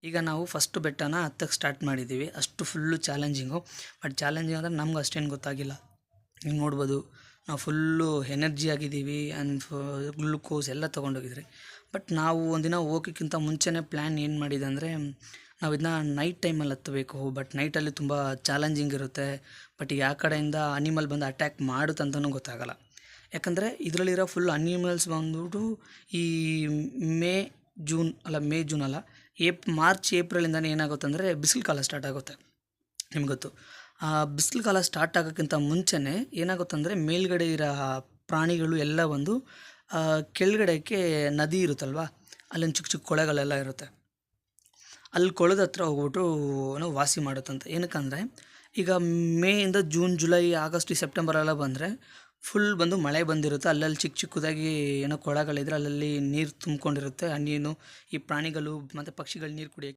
ಈಗ ನಾವು ಫಸ್ಟ್ ಬೆಟ್ಟನ ಹತ್ತಕ್ಕೆ ಸ್ಟಾರ್ಟ್ ಮಾಡಿದ್ದೀವಿ. ಅಷ್ಟು ಫುಲ್ಲು ಚಾಲೆಂಜಿಂಗು. ಬಟ್ ಚಾಲೆಂಜಿಂಗ್ ಅಂದರೆ ನಮ್ಗೆ ಅಷ್ಟೇನು ಗೊತ್ತಾಗಿಲ್ಲ. ನೀವು ನೋಡ್ಬೋದು, ನಾವು ಫುಲ್ಲು ಎನರ್ಜಿ ಆಗಿದ್ದೀವಿ ಆ್ಯಂಡ್ ಗ್ಲುಕೋಸ್ ಎಲ್ಲ ತೊಗೊಂಡೋಗಿದ್ರಿ. ಬಟ್ ನಾವು ಒಂದಿನ ಹೋಗೋಕ್ಕಿಂತ ಮುಂಚೆನೇ ಪ್ಲ್ಯಾನ್ ಏನು ಮಾಡಿದೆ ಅಂದರೆ, ನಾವು ಇದನ್ನ ನೈಟ್ ಟೈಮಲ್ಲಿ ಹತ್ತಬೇಕು. ಬಟ್ ನೈಟಲ್ಲಿ ತುಂಬ ಚಾಲೆಂಜಿಂಗ್ ಇರುತ್ತೆ. ಬಟ್ ಯಾವ ಕಡೆಯಿಂದ ಅನಿಮಲ್ ಬಂದು ಅಟ್ಯಾಕ್ ಮಾಡುತ್ತಂತನೂ ಗೊತ್ತಾಗಲ್ಲ. ಯಾಕಂದರೆ ಇದರಲ್ಲಿರೋ ಫುಲ್ ಅನಿಮಲ್ಸ್ ಬಂದ್ಬಿಟ್ಟು ಈ ಮೇ ಜೂನ್ ಅಲ್ಲ, ಮಾರ್ಚ್ ಏಪ್ರಿಲಿಂದನೇ ಏನಾಗುತ್ತೆ ಅಂದರೆ ಬಿಸಿಲು ಕಾಲ ಸ್ಟಾರ್ಟ್ ಆಗುತ್ತೆ. ನಿಮ್ಗೆ ಗೊತ್ತು, ಆ ಬಿಸಿಲು ಕಾಲ ಸ್ಟಾರ್ಟ್ ಆಗೋಕ್ಕಿಂತ ಮುಂಚೆನೇ ಏನಾಗುತ್ತೆ ಅಂದರೆ ಮೇಲ್ಗಡೆ ಇರೋ ಪ್ರಾಣಿಗಳು ಎಲ್ಲ ಬಂದು ಕೆಳಗಡೆಗೆ ನದಿ ಇರುತ್ತಲ್ವ, ಅಲ್ಲೊಂದು ಚಿಕ್ಕ ಚಿಕ್ಕ ಕೊಳೆಗಳೆಲ್ಲ ಇರುತ್ತೆ. ಅಲ್ಲಿ ಕೊಳದ ಹತ್ರ ಹೋಗ್ಬಿಟ್ಟು ವಾಸಿ ಮಾಡುತ್ತಂತೆ. ಏನಕ್ಕಂದರೆ ಈಗ ಮೇಯಿಂದ ಜೂನ್, ಜುಲೈ, ಆಗಸ್ಟ್, ಸೆಪ್ಟೆಂಬರೆಲ್ಲ ಬಂದರೆ ಫುಲ್ ಬಂದು ಮಳೆ ಬಂದಿರುತ್ತೆ. ಅಲ್ಲಲ್ಲಿ ಚಿಕ್ಕ ಚಿಕ್ಕದಾಗಿ ಕೊಳಗಳಿದ್ರೆ ಅಲ್ಲಲ್ಲಿ ನೀರು ತುಂಬ್ಕೊಂಡಿರುತ್ತೆ. ಆ ನೀರು ಈ ಪ್ರಾಣಿಗಳು ಮತ್ತು ಪಕ್ಷಿಗಳು ನೀರು ಕುಡಿಯೋಕ್ಕೆ